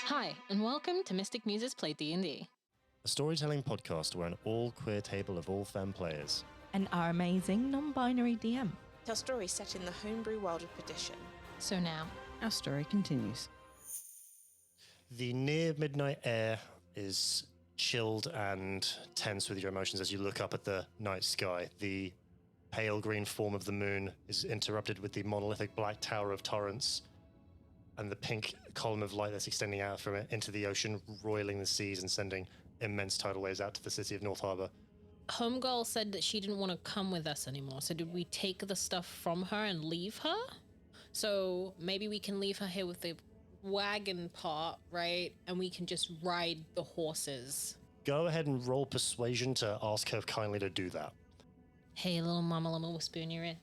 Hi, and welcome to Mystic Muses Play D&D. A storytelling podcast where an all-queer table of all Femme players and our amazing non-binary DM tell stories set in the Homebrew world of Perdition. So now, our story continues. The near midnight air is chilled and tense with your emotions as you look up at the night sky. The pale green form of the moon is interrupted with the monolithic black tower of Torrance and the pink column of light that's extending out from it into the ocean, roiling the seas and sending immense tidal waves out to the city of North Harbor. Homegirl said that she didn't want to come with us anymore, so did we take the stuff from her and leave her? So maybe we can leave her here with the wagon part, right? And we can just ride the horses. Go ahead and roll persuasion to ask her kindly to do that. Hey, little mama, let me whisper in your ear.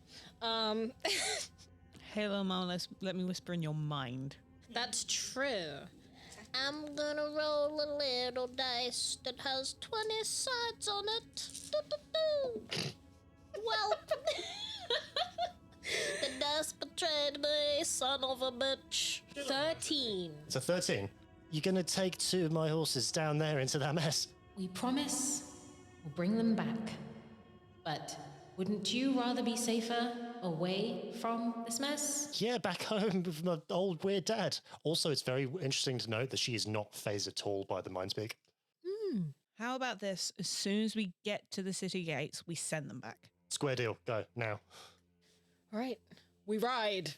Hey, little mama, let me whisper in your mind. That's true. I'm gonna roll a little dice that has 20 sides on it. Well, the dice betrayed me, son of a bitch. 13. So 13. You're going to take 2 of my horses down there into that mess. We promise we'll bring them back. But wouldn't you rather be safer away from this mess? Yeah, back home with my old weird dad. Also, it's very interesting to note that she is not phased at all by the mind speak. How about this? As soon as we get to the city gates, we send them back. Square deal. Go, now. All right, we ride.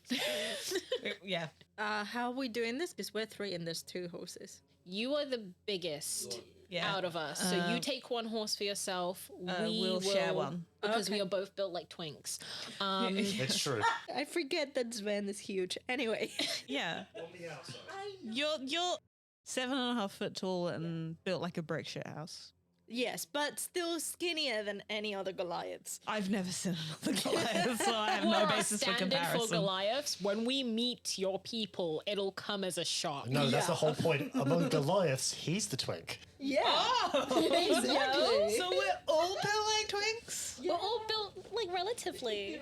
Yeah. How are we doing this? Because we're 3 and there's 2 horses. You are the biggest out of us. So you take 1 horse for yourself. We'll share one. Because we are both built like twinks. It's true. I forget that Sven is huge. Anyway. Yeah. You're 7.5 foot tall and built like a brick shit house. Yes, but still skinnier than any other Goliaths. I've never seen another Goliath, so I have no basis for comparison. For Goliaths, when we meet your people, it'll come as a shock. No, that's the whole point. Among Goliaths, he's the twink. Yeah. Oh, exactly. So we're all built like twinks? We're all built like relatively.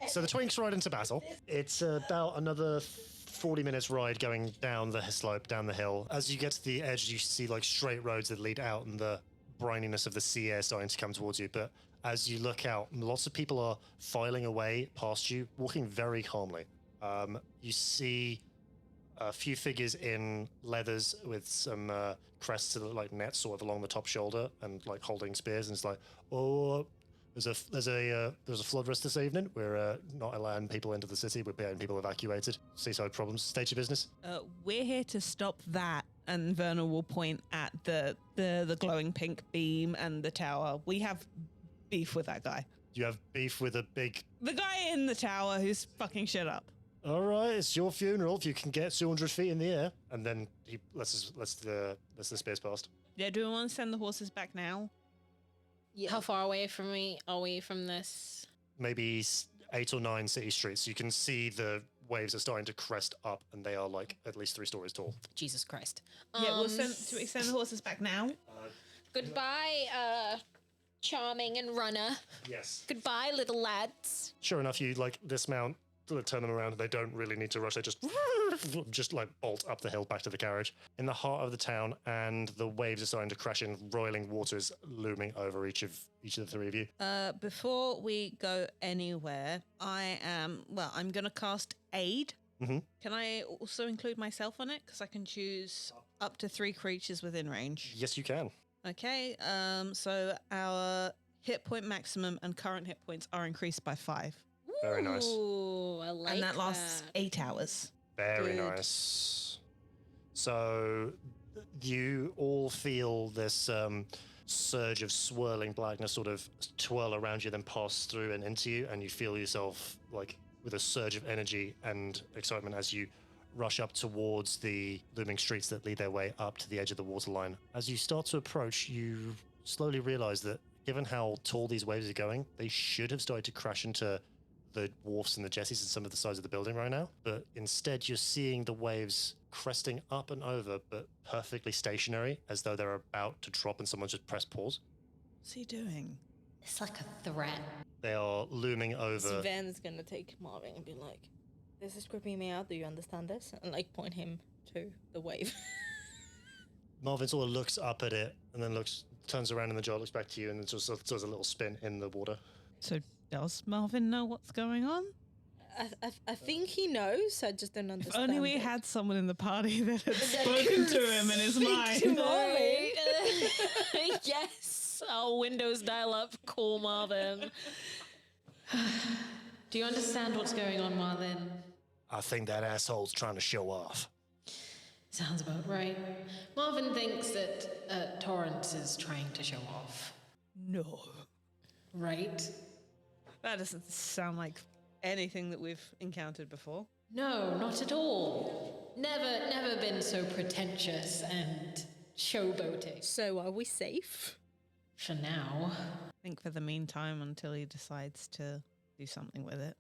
So the twinks ride into battle. It's about another 40 minutes ride going down the slope, down the hill. As you get to the edge, you see like straight roads that lead out and the brininess of the sea air starting to come towards you. But as you look out, lots of people are filing away past you, walking very calmly. You see a few figures in leathers with some crests that look like nets sort of along the top shoulder and like holding spears. And it's like, oh, there's a flood risk this evening. We're not allowing people into the city. We're getting people evacuated. Seaside problems. State your business. We're here to stop that. And Verna will point at the glowing pink beam and the tower. We have beef with that guy. You have beef with the guy in the tower who's fucking shit up. All right, it's your funeral if you can get 200 feet in the air. And then he lets the spears past. Yeah, do we want to send the horses back now? Yeah. How far away from me are we from this? Maybe 8 or 9 city streets. You can see the waves are starting to crest up, and they are like at least 3 stories tall. Jesus Christ. Yeah, we'll send the horses back now. Goodbye, charming and runner. Yes. Goodbye, little lads. Sure enough, you like dismount, turn them around, and they don't really need to rush. They just like bolt up the hill back to the carriage. In the heart of the town, and the waves are starting to crash in, roiling waters looming over each of the 3 of you. Before we go anywhere, I'm going to cast Aid. Mm-hmm. Can I also include myself on it? Because I can choose up to 3 creatures within range. Yes, you can. Okay, so our hit point maximum and current hit points are increased by 5. Very nice. Ooh, I like that. And that lasts 8 hours. Very Good. nice. So you all feel this surge of swirling blackness sort of twirl around you, then pass through and into you, and you feel yourself like with a surge of energy and excitement as you rush up towards the looming streets that lead their way up to the edge of the waterline. As you start to approach, you slowly realize that given how tall these waves are going, they should have started to crash into the wharfs and the jetties and some of the sides of the building right now. But instead, you're seeing the waves cresting up and over, but perfectly stationary, as though they're about to drop and someone just press pause. What's he doing? It's like a threat. They are looming over. Sven's gonna take Marvin and be like, this is creeping me out. Do you understand this? And like point him to the wave. Marvin sort of looks up at it and then turns around in the jar, looks back to you, and then just does a little spin in the water. So does Marvin know what's going on? I think he knows. I just don't understand. Only we it. had someone in the party that had spoken to him in his mind. Marvin. Yes, our Windows dial-up. Call Marvin. Do you understand what's going on, Marvin? I think that asshole's trying to show off. Sounds about right. Marvin thinks that Torrance is trying to show off. No. Right? That doesn't sound like anything that we've encountered before. No, not at all. Never been so pretentious and showboating. So are we safe? For now. I think for the meantime, until he decides to do something with it.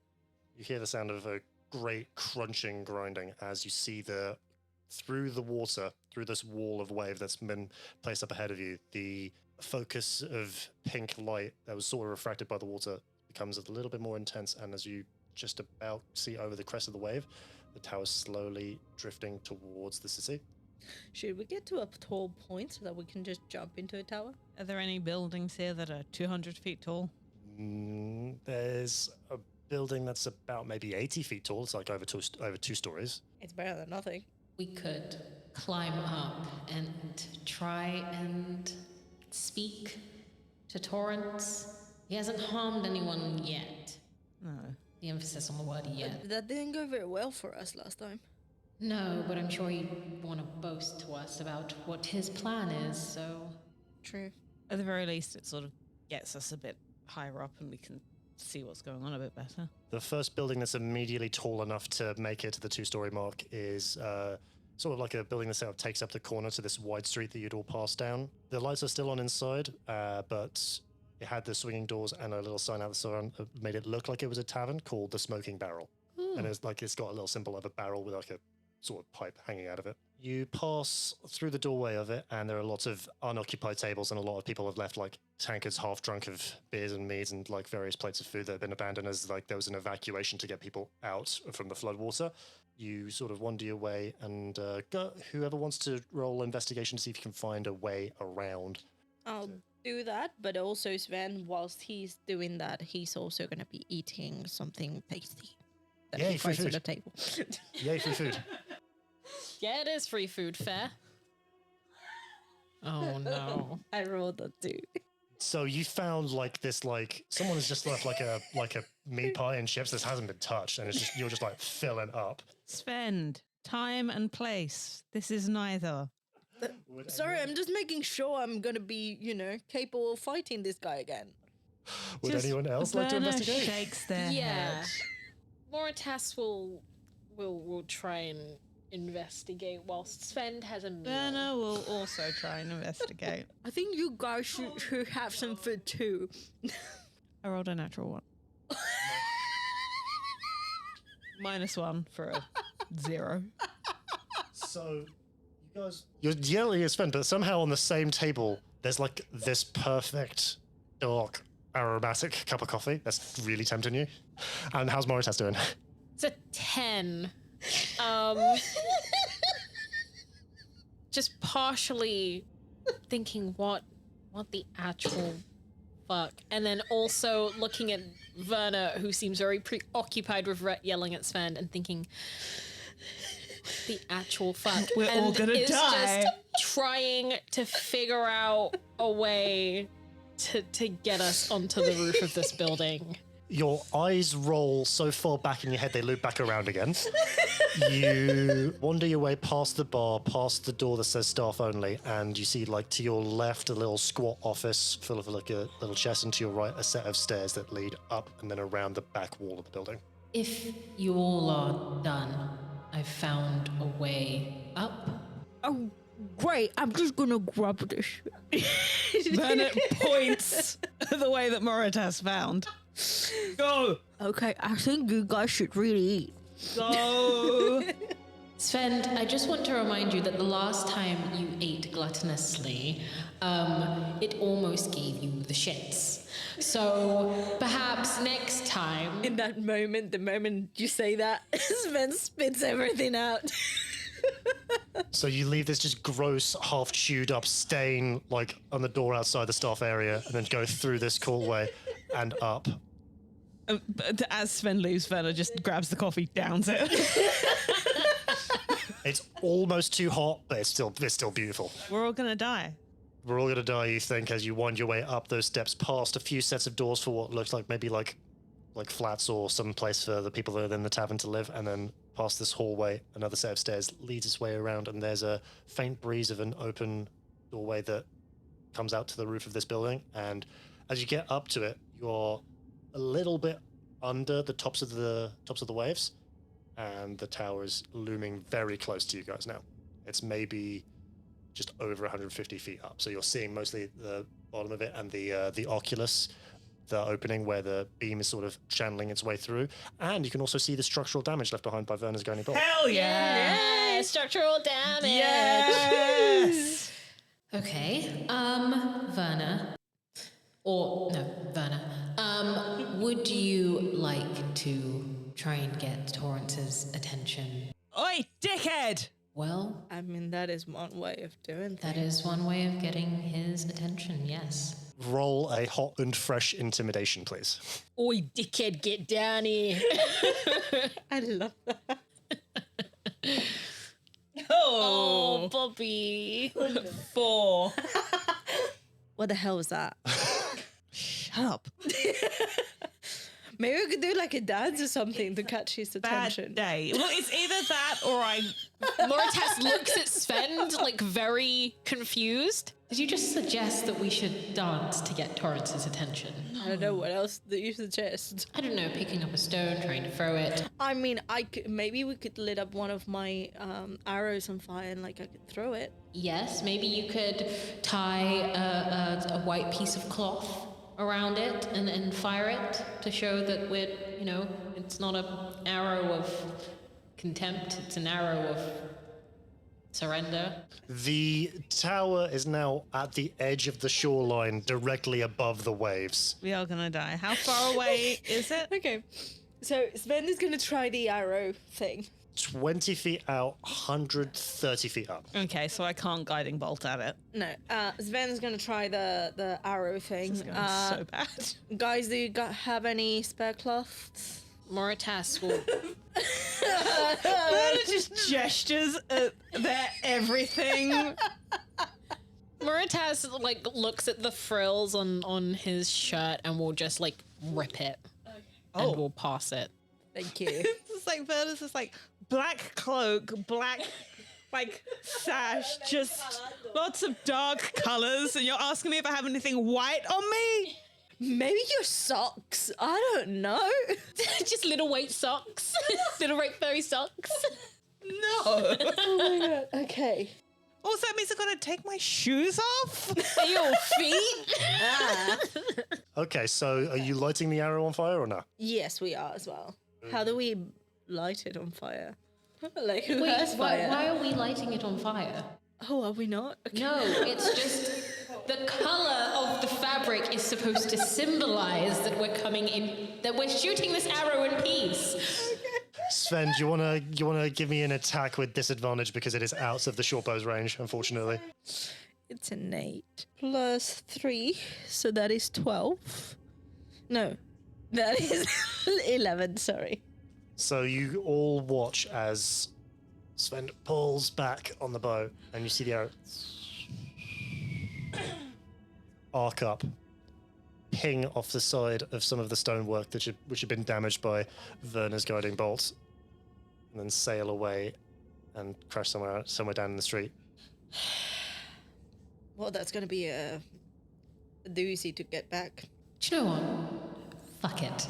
You hear the sound of a great crunching, grinding as you see through the water, through this wall of wave that's been placed up ahead of you, the focus of pink light that was sort of refracted by the water becomes a little bit more intense, and as you just about see over the crest of the wave, the tower's slowly drifting towards the city. Should we get to a tall point so that we can just jump into a tower? Are there any buildings here that are 200 feet tall? There's a building that's about maybe 80 feet tall. It's like over two stories. It's better than nothing. We could climb up and try and speak to Torrance. He hasn't harmed anyone yet. No. The emphasis on the word yet. That didn't go very well for us last time. No, but I'm sure he'd want to boast to us about what his plan is, so... True. At the very least, it sort of gets us a bit higher up and we can see what's going on a bit better. The first building that's immediately tall enough to make it to the 2-story mark is sort of like a building that sort of takes up the corner to this wide street that you'd all pass down. The lights are still on inside, but it had the swinging doors and a little sign out the side that made it look like it was a tavern called the Smoking Barrel. And it's got a little symbol of a barrel with like a sort of pipe hanging out of it. You pass through the doorway of it, and there are lots of unoccupied tables, and a lot of people have left like tankards half drunk of beers and meads and like various plates of food that have been abandoned as like there was an evacuation to get people out from the floodwater. You sort of wander your way, and whoever wants to roll investigation to see if you can find a way around. I'll do that, but also Sven, whilst he's doing that, he's also going to be eating something tasty that Yay, he free finds on food. the table. Yay, free food. Yeah, it is free food, fair. Oh no. I rolled a 2. So you found like this, like someone has just left like a meat pie and chips that hasn't been touched, and it's just you're just like filling up. Spend time and place. This is neither. Sorry, I'm just making sure I'm going to be, capable of fighting this guy again. Would Just anyone else like to Verna investigate? shakes their Yeah. head. Moritas will try and investigate whilst Sven has a meal. Verna will also try and investigate. I think you guys should have some food too. I rolled a natural 1. -1 for a 0. So you guys, you're yelling at Sven, but somehow on the same table there's like this perfect dark aromatic cup of coffee that's really tempting you. And how's Moritas doing? It's a 10. Just partially thinking what the actual fuck, and then also looking at Verna, who seems very preoccupied with yelling at Sven, and thinking the actual fuck. We're all gonna is die. Just trying to figure out a way to get us onto the roof of this building. Your eyes roll so far back in your head they loop back around again. You wander your way past the bar, past the door that says staff only, and you see like to your left a little squat office full of like a little chest, and to your right a set of stairs that lead up and then around the back wall of the building. If you all are done, I've found a way up. Oh, great. I'm just going to grab this. Verna points the way that Moritas found. Go! Okay, I think you guys should really eat. Go! Sven, I just want to remind you that the last time you ate gluttonously, it almost gave you the shits. So perhaps next time... In that moment, the moment you say that, Sven spits everything out. So you leave this just gross, half chewed up stain like on the door outside the staff area, and then go through this hallway and up. But as Sven leaves, Verna just grabs the coffee, downs it. It's almost too hot, but it's still beautiful. We're all gonna die. We're all gonna die, you think, as you wind your way up those steps, past a few sets of doors for what looks like maybe like flats or some place for the people that are in the tavern to live, and then past this hallway, another set of stairs leads its way around, and there's a faint breeze of an open doorway that comes out to the roof of this building. And as you get up to it, you're a little bit under the tops of the waves, and the tower is looming very close to you guys now. It's maybe just over 150 feet up, so you're seeing mostly the bottom of it and the oculus, the opening where the beam is sort of channeling its way through, and you can also see the structural damage left behind by Verna's guiding bolt. Hell yeah! Yeah, structural damage. Yes! Okay, Verna, or no, Verna, would you like to try and get Torrance's attention? Oi, dickhead! Well, I mean, that is one way of doing things. that is one way of getting his attention, yes. Roll a hot and fresh intimidation, please. Oi, dickhead, get down here. I love that. Oh, Bobby. 4. What the hell was that? Shut up. Maybe we could do like a dance or something to catch his Bad attention. day. Well, it's either that or I... Moritas looks at Sven, like, very confused. Did you just suggest that we should dance to get Torrance's attention? I don't know what else do you suggest. I don't know, picking up a stone, trying to throw it. I mean, maybe we could lit up one of my arrows on fire and like I could throw it. Yes, maybe you could tie a white piece of cloth around it and fire it to show that we're, it's not an arrow of contempt, it's an arrow of surrender. The tower is now at the edge of the shoreline, directly above the waves. We are gonna die. How far away is it? Okay, so Sven is gonna try the arrow thing. 20 feet out, 130 feet up. Okay, so I can't guiding bolt at it. No, Sven's gonna try the arrow thing. This is going so bad. Guys, do you have any spare cloths? Moritas will... Verna just gestures at their everything. Moritas, like, looks at the frills on his shirt and will just, like, rip it. Oh. And we'll pass it. Thank you. It's like Verna's just like black cloak, black like sash, just lots of dark colors, and you're asking me if I have anything white on me? Maybe your socks. I don't know. Just little white socks. Little white furry socks. No. Oh my god. Okay. Also, that means I've got to take my shoes off? Your feet. Okay, so are you lighting the arrow on fire or not? Yes, we are as well. How do we light it on fire? Like who Wait, has fire? why are we lighting it on fire? Oh, are we not? Okay. No, it's just the color of the fabric is supposed to symbolize that we're coming in, that we're shooting this arrow in peace. Sven, do you wanna give me an attack with disadvantage because it is out of the short bow's range, unfortunately. It's an 8 plus 3, so that is 12. No, that is 11. Sorry. So you all watch as Sven pulls back on the bow, and you see the arrow arc up, ping off the side of some of the stonework which had been damaged by Verna's guiding bolts, and then sail away and crash somewhere down in the street. Well, that's going to be a doozy to get back. Do you know what? Fuck it.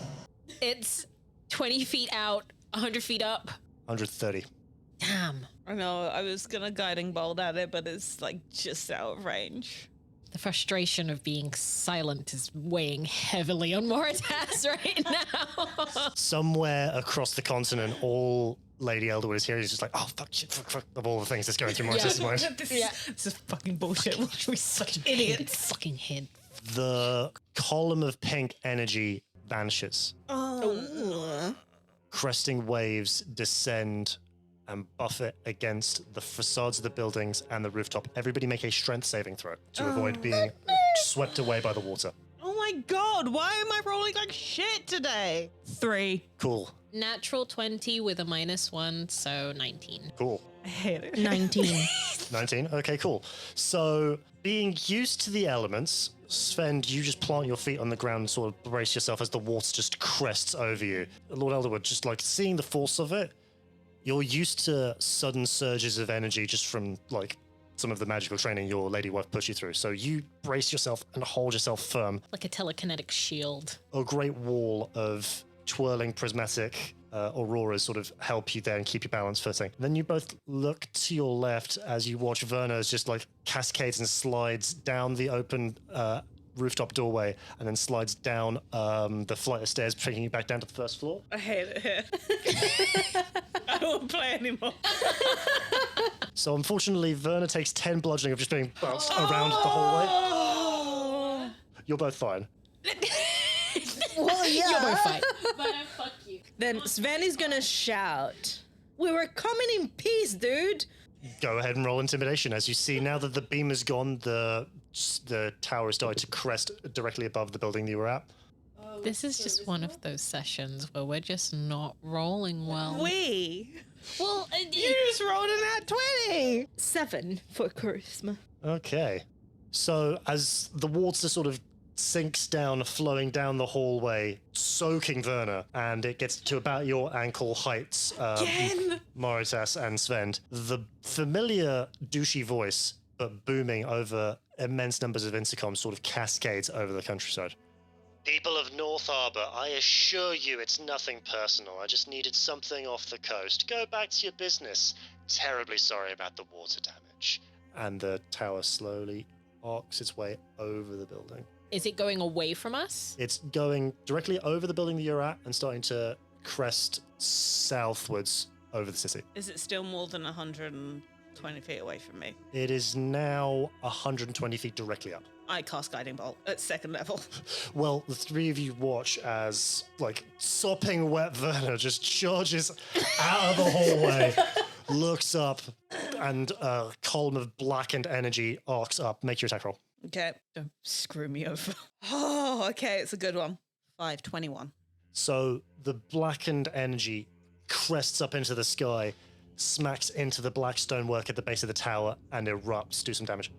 It's 20 feet out, 100 feet up. 130. Damn. I know, I was going to guiding bolt at it, but it's like just out of range. The frustration of being silent is weighing heavily on Moritas right now. Somewhere across the continent, all Lady Elderwood is here. He's just like, oh, fuck, shit, fuck, of all the things that's going through Maurice's mind. This is fucking bullshit. We're such idiots. Fucking head. The column of pink energy vanishes. Oh. Cresting waves descend and buff it against the facades of the buildings and the rooftop. Everybody make a strength saving throw to avoid being swept away by the water. Oh my god, why am I rolling like shit today? 3. Cool. Natural 20 with a -1, so 19. Cool. I hate it. 19. 19? Okay, cool. So, being used to the elements, Sven, you just plant your feet on the ground and sort of brace yourself as the water just crests over you. Lord Elderwood, just like seeing the force of it, you're used to sudden surges of energy just from like some of the magical training your lady wife pushed you through. So you brace yourself and hold yourself firm. Like a telekinetic shield. A great wall of twirling prismatic auroras sort of help you there and keep your balance footing. Then you both look to your left as you watch Verna's just like cascades and slides down the open rooftop doorway and then slides down the flight of stairs, taking you back down to the first floor. I hate it here. I don't want to play anymore. So unfortunately, Verna takes 10 bludgeoning of just being bounced around the hallway. You're both fine. Well, yeah. You're both fine. But fuck you. Then Sven is gonna shout, "We were coming in peace, dude." Go ahead and roll intimidation. As you see, now that the beam is gone, the tower is starting to crest directly above the building you were at. This is just one of those sessions where we're just not rolling well. Well, you just rolled in that 20. 7 for charisma. Okay. So as the water sort of sinks down, flowing down the hallway, soaking Verna, and it gets to about your ankle heights, Moritas and Sven, the familiar douchey voice, but booming over immense numbers of intercoms, sort of cascades over the countryside. People of North Harbour, I assure you it's nothing personal. I just needed something off the coast. Go back to your business. Terribly sorry about the water damage. And the tower slowly arcs its way over the building. Is it going away from us? It's going directly over the building that you're at and starting to crest southwards over the city. Is it still more than 120 feet away from me? It is now 120 feet directly up. I cast Guiding Bolt at 2nd level. Well, the three of you watch as, like, sopping wet Verna just charges out of the hallway, looks up, and a column of blackened energy arcs up. Make your attack roll. Okay, don't screw me over. Oh, okay, it's a good one. 521. So the blackened energy crests up into the sky, smacks into the black stonework at the base of the tower, and erupts. Do some damage.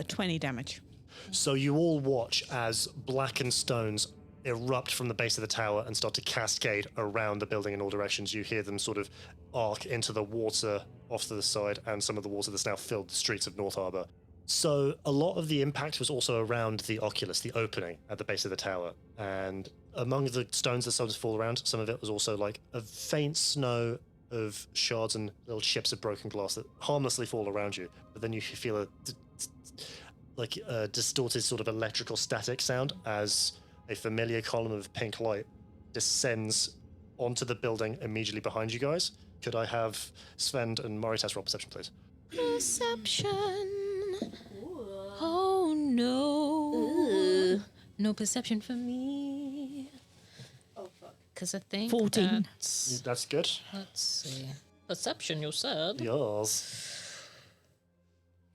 20 damage. So you all watch as blackened stones erupt from the base of the tower and start to cascade around the building in all directions. You hear them sort of arc into the water off to the side and some of the water that's now filled the streets of North Harbour. So a lot of the impact was also around the oculus, the opening at the base of the tower. And among the stones that started to fall around, some of it was also like a faint snow of shards and little chips of broken glass that harmlessly fall around you. But then you feel a distorted sort of electrical static sound as a familiar column of pink light descends onto the building immediately behind you guys. Could I have Sven and Moritas roll perception, please? Perception. Oh no. No perception for me. Oh fuck. Because I think 14. That's good. Let's see. Perception, you said? Yours.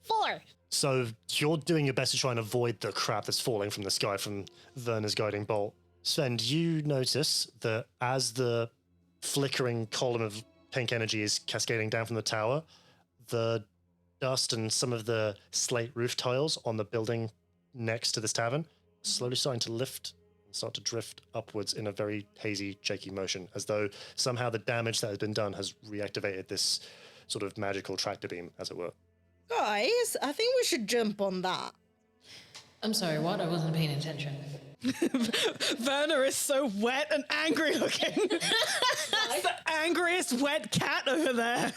4. So you're doing your best to try and avoid the crap that's falling from the sky from Verna's guiding bolt. Sven, you notice that as the flickering column of pink energy is cascading down from the tower, the dust and some of the slate roof tiles on the building next to this tavern slowly starting to lift and start to drift upwards in a very hazy, shaky motion, as though somehow the damage that has been done has reactivated this sort of magical tractor beam, as it were. Guys, I think we should jump on that. I'm sorry, what? I wasn't paying attention. Verna is so wet and angry looking. It's the angriest wet cat over there.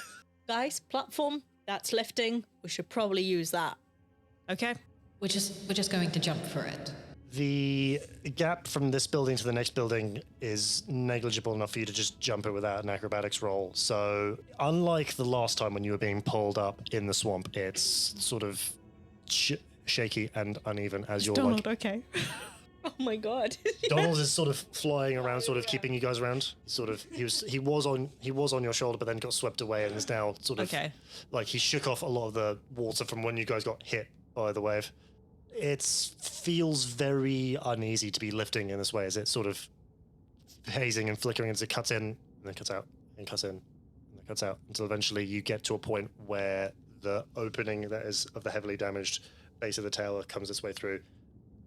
Guys, platform, that's lifting. We should probably use that. Okay. We're just going to jump for it. The gap from this building to the next building is negligible enough for you to just jump it without an acrobatics roll. So unlike the last time when you were being pulled up in the swamp, it's sort of shaky and uneven as you're Donald, okay. Oh my god. Donald is sort of flying around, sort of keeping you guys around. He was on your shoulder, but then got swept away and is now sort of like he shook off a lot of the water from when you guys got hit by the wave. It feels very uneasy to be lifting in this way, as it's sort of hazing and flickering as it cuts in and then cuts out and cuts in and then cuts out until eventually you get to a point where the opening that is of the heavily damaged base of the tower comes its way through.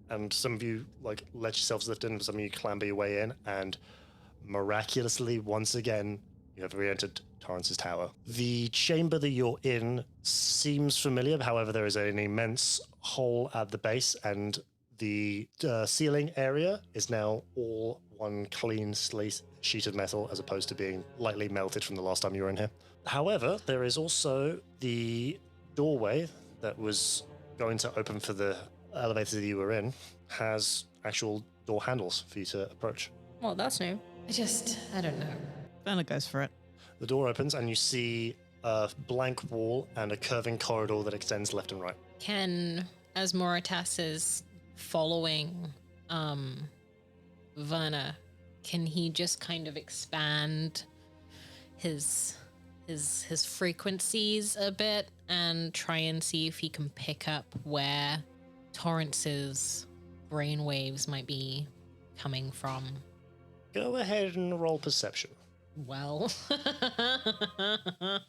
And some of you like let yourselves lift in, some of you clamber your way in, and miraculously, once again, you have re-entered Torrance's tower. The chamber that you're in seems familiar, however, there is an immense hole at the base, and the ceiling area is now all one clean sheet of metal, as opposed to being lightly melted from the last time you were in here. However, there is also the doorway that was going to open for the elevator that you were in has actual door handles for you to approach. Well, that's new. I don't know. Vanna goes for it. The door opens and you see a blank wall and a curving corridor that extends left and right. Can, as Moritas is following Vanna, can he just kind of expand his frequencies a bit and try and see if he can pick up where Torrance's brainwaves might be coming from? Go ahead and roll perception. Well, You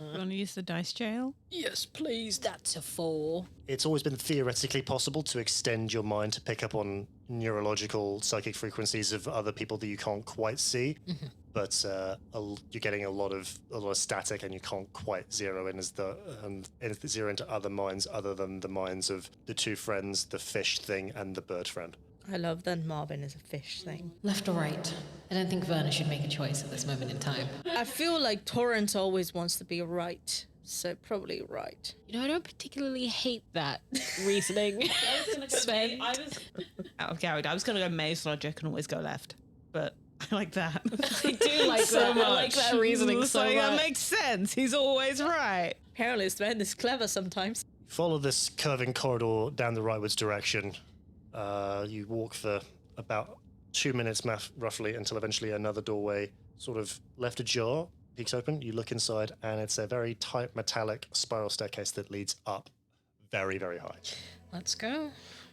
want to use the dice jail? yes, please. That's a 4. It's always been theoretically possible to extend your mind to pick up on neurological psychic frequencies of other people that you can't quite see, but you're getting a lot of static, and you can't quite zero in zero into other minds other than the minds of the two friends, the fish thing, and the bird friend. I love that Marvin is a fish thing. Left or right? I don't think Verna should make a choice at this moment in time. I feel like Torrance always wants to be right, so probably right. You know, I don't particularly hate that reasoning. Sven. Out of character. I was going to go maze logic and always go left, but I like that. I do like so that. much. I like that reasoning It's so like, much. that makes sense. He's always right. Apparently Sven is clever sometimes. Follow this curving corridor down the rightwards direction. You walk for about 2 minutes, roughly, until eventually another doorway, sort of left ajar, peeks open. You look inside, and it's a very tight metallic spiral staircase that leads up very, very high. Let's go.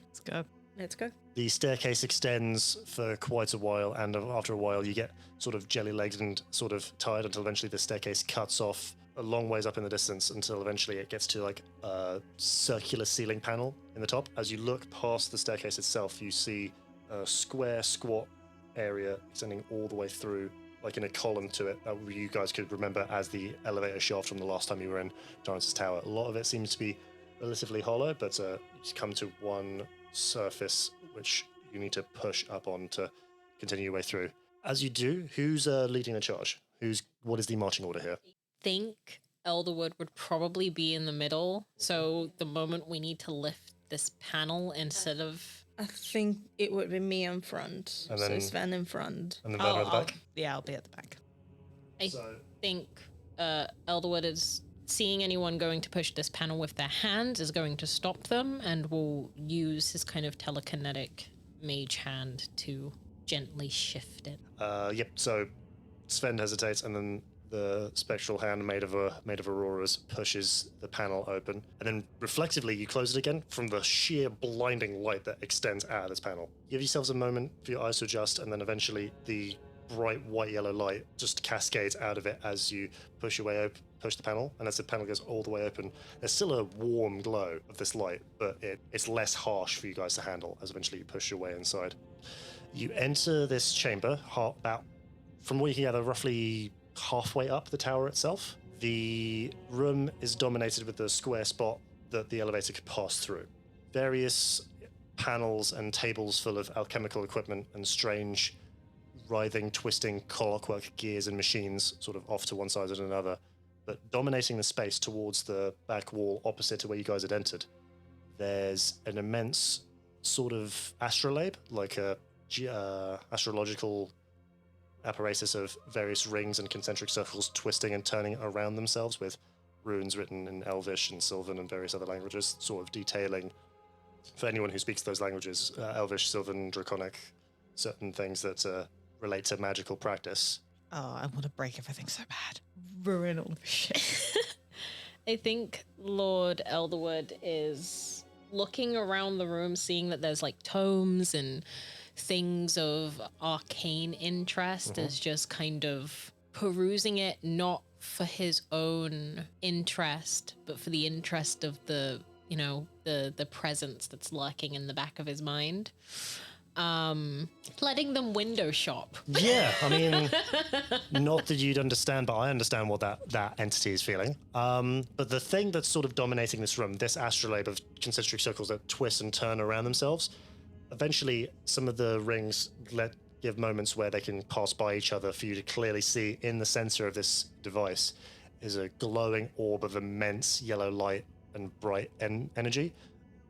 Let's go. Let's go. The staircase extends for quite a while, and after a while, you get sort of jelly-legged and sort of tired until eventually the staircase cuts off a long ways up in the distance until eventually it gets to like a circular ceiling panel in the top. As you look past the staircase itself, you see a square, squat area extending all the way through, like in a column to it, that you guys could remember as the elevator shaft from the last time you were in Torrance's tower. A lot of it seems to be relatively hollow, but you come to one surface which you need to push up on to continue your way through. As you do, who's leading the charge? What is the marching order here? Think Elderwood would probably be in the middle. So the moment we need to lift this panel instead of... I think it would be me in front. And So then- Sven in front. And then Verna at the back? Yeah, I'll be at the back. I think Elderwood is seeing anyone going to push this panel with their hands is going to stop them and will use his kind of telekinetic mage hand to gently shift it. Yep, so Sven hesitates, and then the spectral hand made of auroras pushes the panel open, and then reflectively you close it again from the sheer blinding light that extends out of this panel. Give yourselves a moment for your eyes to adjust, and then eventually the bright white yellow light just cascades out of it as you push the panel, and as the panel goes all the way open, there's still a warm glow of this light, but it's less harsh for you guys to handle as eventually you push your way inside. You enter this chamber about, from what you can gather, roughly halfway up the tower itself. The room is dominated with the square spot that the elevator could pass through. Various panels and tables full of alchemical equipment and strange writhing, twisting clockwork gears and machines sort of off to one side and another. But dominating the space towards the back wall opposite to where you guys had entered, there's an immense sort of astrolabe, like a astrological apparatus of various rings and concentric circles twisting and turning around themselves with runes written in Elvish and Sylvan and various other languages, sort of detailing for anyone who speaks those languages, Elvish, Sylvan, Draconic, certain things that relate to magical practice. Oh, I want to break everything so bad. Ruin all of the shit. I think Lord Elderwood is looking around the room, seeing that there's like tomes and things of arcane interest, is just kind of perusing it, not for his own interest, but for the interest of the, you know, the presence that's lurking in the back of his mind. Letting them window shop. Yeah, I mean, not that you'd understand, but I understand what that entity is feeling. But the thing that's sort of dominating this room, this astrolabe of concentric circles that twist and turn around themselves, eventually some of the rings give moments where they can pass by each other for you to clearly see in the center of this device is a glowing orb of immense yellow light and bright energy.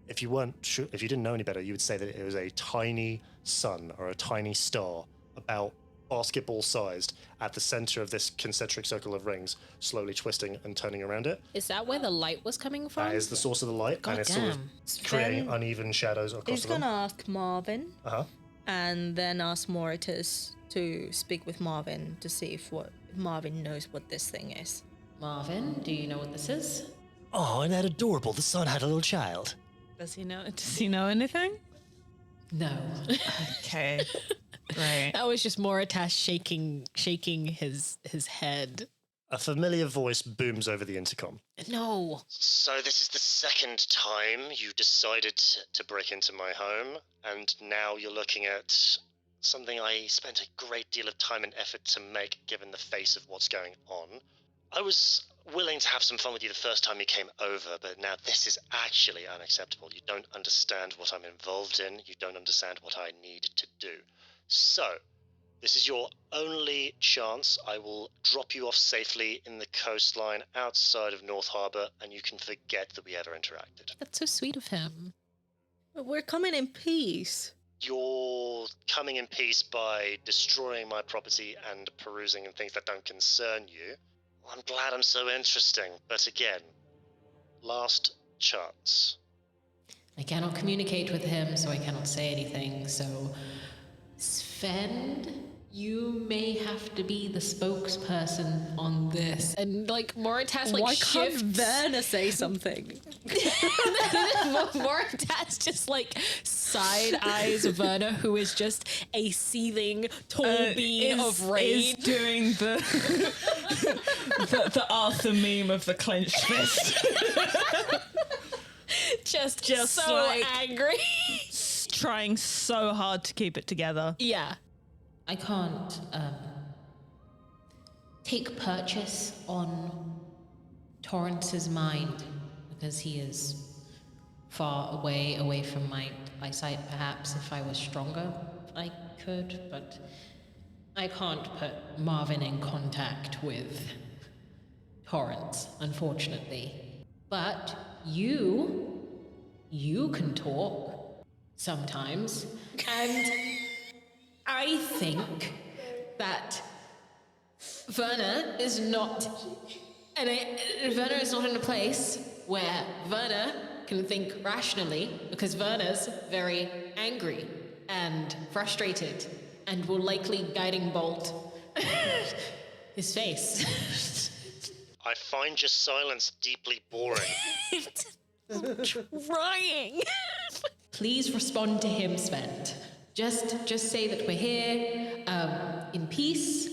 If you weren't sure, if you didn't know any better, you would say that it was a tiny sun or a tiny star, about basketball-sized, at the center of this concentric circle of rings, slowly twisting and turning around it. Is that where the light was coming from? That is the source of the light, and it's sort of creating uneven shadows across He's the room. gonna ask Marvin, Uh-huh. and then ask Moritus to speak with Marvin to see if Marvin knows what this thing is. Marvin, do you know what this is? Oh, isn't that adorable? The sun had a little child. Does he know anything? No. Okay. Right. That was just Moritas shaking his head. A familiar voice booms over the intercom. No. So this is the second time you decided to break into my home, and now you're looking at something I spent a great deal of time and effort to make, given the face of what's going on. I was willing to have some fun with you the first time you came over, but now this is actually unacceptable. You don't understand what I'm involved in. You don't understand what I need to do. So, this is your only chance. I will drop you off safely in the coastline outside of North Harbour, and you can forget that we ever interacted. That's so sweet of him. But we're coming in peace. You're coming in peace by destroying my property and perusing in things that don't concern you. Well, I'm glad I'm so interesting, but again, last chance. I cannot communicate with him, so I cannot say anything. So, Sven, you may have to be the spokesperson on this. And like Moritas, like Why shifts. can't Verna say something? Moritas just like side eyes Verna, who is just a seething tall bean of rage. Is doing the Arthur meme of the clenched fist. just so like- angry. Trying so hard to keep it together. Yeah. I can't take purchase on Torrance's mind because he is far away from my eyesight. Perhaps if I was stronger, I could, but I can't put Marvin in contact with Torrance, unfortunately. But you can talk sometimes, and I think that Verna is not in a place where Verna can think rationally, because Verna's very angry and frustrated and will likely guiding bolt his face. I find your silence deeply boring. I'm trying. Please respond to him, Sven. Just say that we're here in peace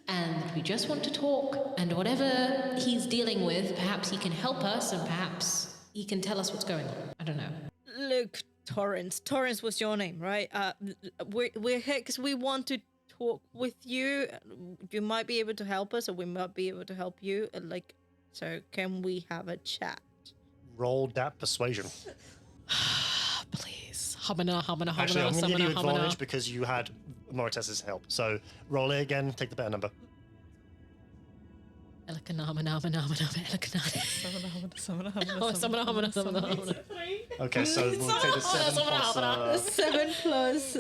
and that we just want to talk, and whatever he's dealing with, perhaps he can help us and perhaps he can tell us what's going on. I don't know. Look, Torrance. Torrance was your name, right? We're here because we want to talk with you. You might be able to help us, or we might be able to help you. So can we have a chat? Roll that persuasion. Please. Hamana. Actually, I'm going to give you advantage because you had Moritas's help. So roll it again, take the better number. Okay, so we'll take the 7 plus... 7 plus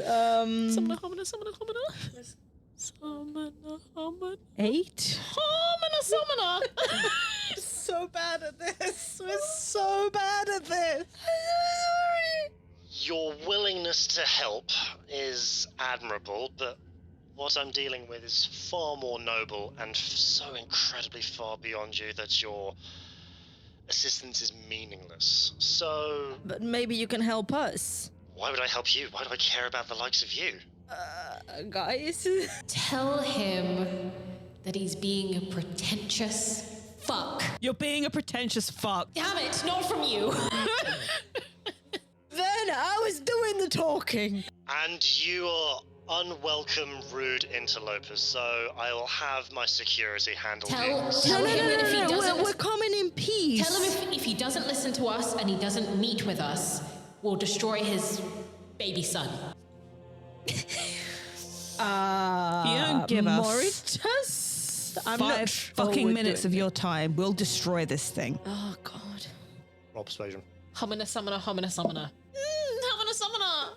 8. So bad at this. We're so bad at this. Your willingness to help is admirable, but what I'm dealing with is far more noble and so incredibly far beyond you that your assistance is meaningless. So, But maybe you can help us. why would I help you? Why do I care about the likes of you? Guys. Tell him that he's being a pretentious fuck. You're being a pretentious fuck. Damn it, not from you. Then I was doing the talking. And you are unwelcome, rude interlopers, so I will have my security handle you. Tell him that if he doesn't... We're coming in peace. Tell him if he doesn't listen to us and he doesn't meet with us, we'll destroy his baby son. You don't give us Moritas? I'm not 5 sure fucking we're minutes doing of your time. We'll destroy this thing. Oh, God. Roll persuasion. Homina summoner, homina summoner. Homina summoner.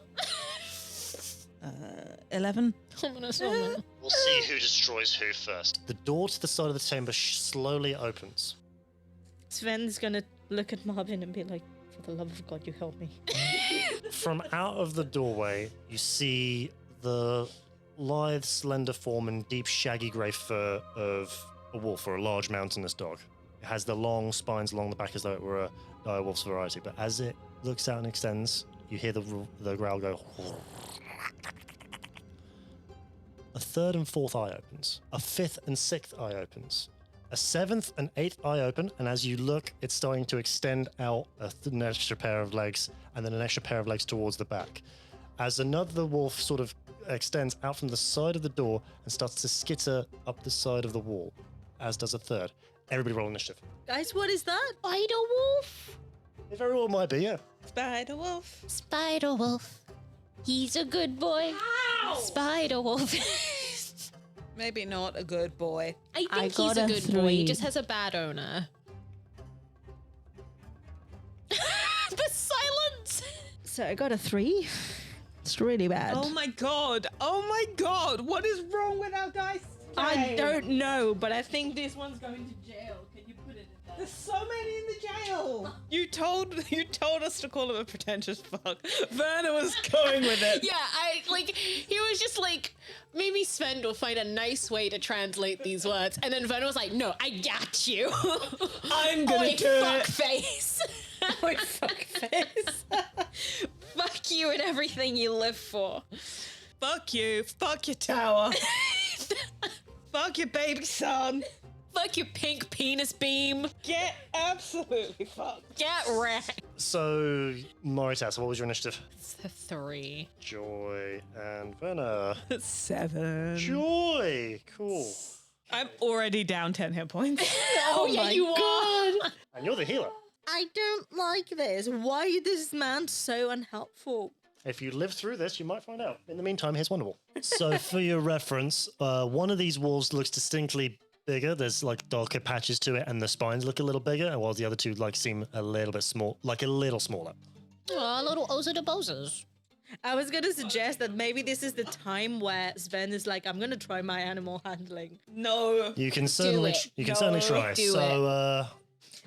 11. Homina summoner. We'll see who destroys who first. The door to the side of the chamber slowly opens. Sven's gonna look at Marvin and be like, for the love of God, you help me. From out of the doorway, you see the lithe, slender form and deep, shaggy grey fur of a wolf or a large mountainous dog. It has the long spines along the back as though it were a dire wolf's variety, but as it looks out and extends, you hear the growl go. A third and fourth eye opens. A fifth and sixth eye opens. A seventh and eighth eye open, and as you look, it's starting to extend out an extra pair of legs, and then an extra pair of legs towards the back. As another wolf sort of extends out from the side of the door and starts to skitter up the side of the wall, as does a third. Everybody roll initiative. Guys, what is that? Spider wolf. It very well might be, yeah. Spider wolf. Spider wolf. He's a good boy. Spider wolf. Maybe not a good boy. I think I he's got a a good boy. He 3. just has a bad owner. The silence. So I got a 3. It's really bad. Oh my god. Oh my god. What is wrong with our dice? I don't know, but I think this one's going to jail. Can you put it in there? There's so many in the jail. You told us to call him a pretentious fuck. Werner was going with it. Yeah, he was just like, maybe Sven will find a nice way to translate these words. And then Werner was like, no, I got you. I'm gonna Oi, do fuck it. face. Oi, fuck face. Fuck you and everything you live for. Fuck you. Fuck your tower. Fuck your baby son. Fuck your pink penis beam. Get absolutely fucked. Get wrecked. So, Moritas, what was your initiative? It's a 3. Joy and Werner. 7. Joy! Cool. I'm already down 10 hit points. Oh, yeah, my you are. And you're the healer. I don't like this. Why is this man so unhelpful? If you live through this, you might find out. In the meantime, here's Wonderwall. So for your reference, one of these wolves looks distinctly bigger. There's like darker patches to it, and the spines look a little bigger, while the other two like seem a little bit small, like a little smaller. Oh, little Oza de Bozas. I was going to suggest that maybe this is the time where Sven is like, I'm going to try my animal handling. No. You can certainly, it. certainly try. Do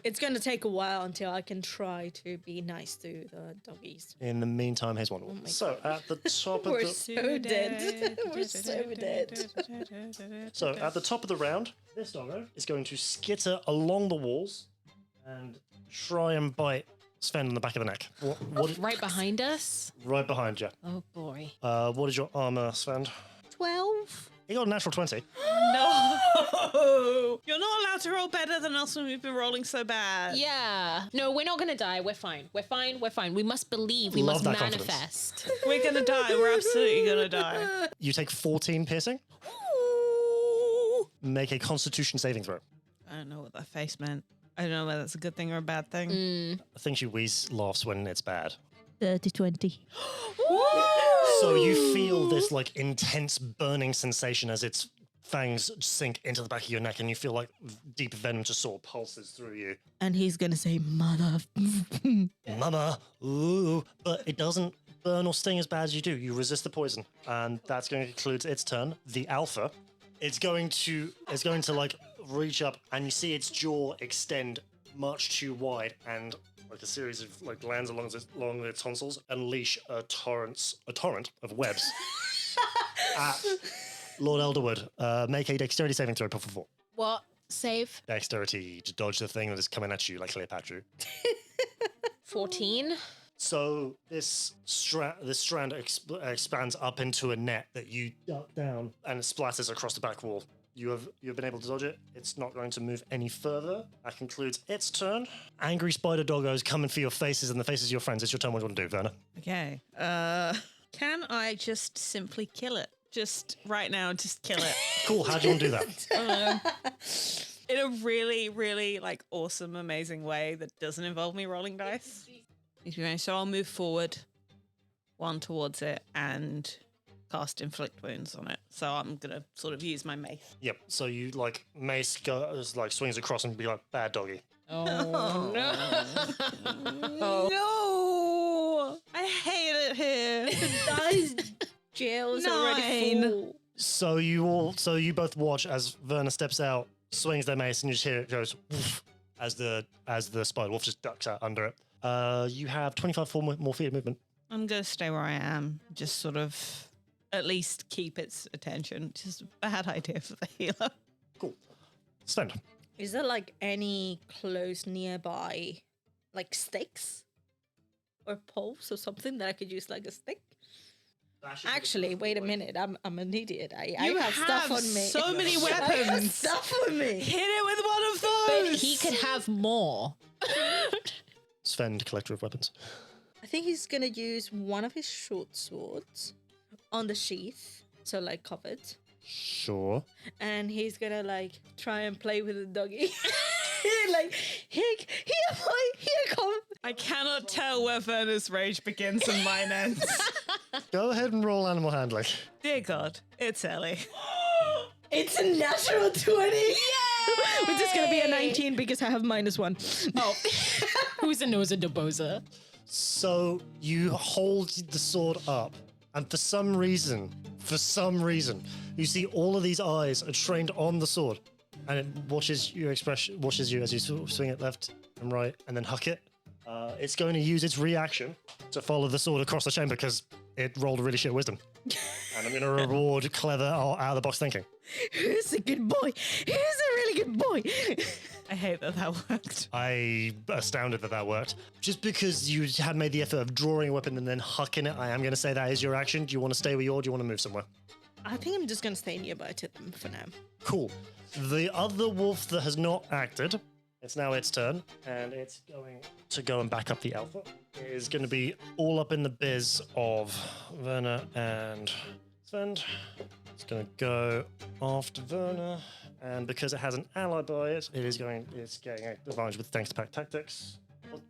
It's going to take a while until I can try to be nice to the doggies. In the meantime, here's Wonderwall. So at the top of We're the so dead. We're so dead. so at the top of the round, this doggo is going to skitter along the walls and try and bite Sven on the back of the neck. What Right behind us? right behind you. Oh, boy. What is your armor, Sven? 12. He got a natural 20. No. You're not allowed to roll better than us when we've been rolling so bad. Yeah. No, we're not going to die. We're fine. We're fine. We're fine. We must believe. We Love must that confidence. manifest. We're gonna die. We're absolutely gonna die. You take 14 piercing. Make a Constitution saving throw. I don't know what that face meant. I don't know whether that's a good thing or a bad thing. I think she wheeze laughs when it's bad. 30-20. So you feel this like intense burning sensation as its fangs sink into the back of your neck, and you feel like deep venom just sort of pulses through you. And he's going to say, mother. Mama, ooh, but it doesn't burn or sting as bad as you do. You resist the poison, and that's going to conclude its turn. The alpha, it's going to like reach up, and you see its jaw extend much too wide and like a series of like glands along the tonsils, unleash a torrent of webs at Lord Elderwood. Make a dexterity saving throw, por favor. What? Save? Dexterity to dodge the thing that is coming at you like Cleopatra. 14. So this strand expands up into a net that you duck down and it splatters across the back wall. You've been able to dodge it. It's not going to move any further. That concludes its turn. Angry spider doggos coming for your faces and the faces of your friends. It's your turn. What do you want to do, Werner? Okay. Can I just simply kill it? Just right now, just kill it. Cool. How do you want to do that? In a really, really like awesome, amazing way that doesn't involve me rolling dice. So I'll move forward, one towards it, and cast Inflict Wounds on it. So I'm gonna sort of use my mace. Yep. So you like mace goes like swings across and be like bad doggy. Oh, no. No, I hate it here. Dice jail's already 9. full. So you both watch as Werner steps out, swings their mace, and you just hear it goes woof, as the spider wolf just ducks out under it. You have 25 more feet of movement. I'm gonna stay where I am. Just sort of at least keep its attention. Just a bad idea for the healer. Cool. Sven. Is there like any close nearby, like sticks or poles or something that I could use like a stick? Actually, wait a minute. I'm an idiot. I have stuff on me. So many I have weapons. stuff on me. Hit it with one of But those. he could have more. Sven, collector of weapons. I think he's gonna use one of his short swords on the sheath, so like covered, Sure. and he's gonna like try and play with the doggy. Like here, boy, here come. I cannot tell where Werner's rage begins and mine ends. Go ahead and roll animal handling. Dear God, it's Ellie. It's a natural 20. Yay! Which is gonna be a 19 because I have -1. Oh. Who's a nose and a boza? So you hold the sword up, and for some reason, you see all of these eyes are trained on the sword, and it watches you as you swing it left and right, and then huck it. It's going to use its reaction to follow the sword across the chamber because it rolled a really shit wisdom. And I'm going to reward clever out of the box thinking. Who's a good boy? Who's a really good boy? I hate that worked. I astounded that worked. Just because you had made the effort of drawing a weapon and then hucking it, I am going to say that is your action. Do you want to stay where you are or do you want to move somewhere? I think I'm just gonna stay nearby to them for now. Cool. The other wolf that has not acted, it's now its turn, and it's going to go and back up the alpha. It is going to be all up in the biz of Werner and Sven. It's going to go after Werner, and because it has an ally by it, it's getting an advantage with thanks to pack tactics.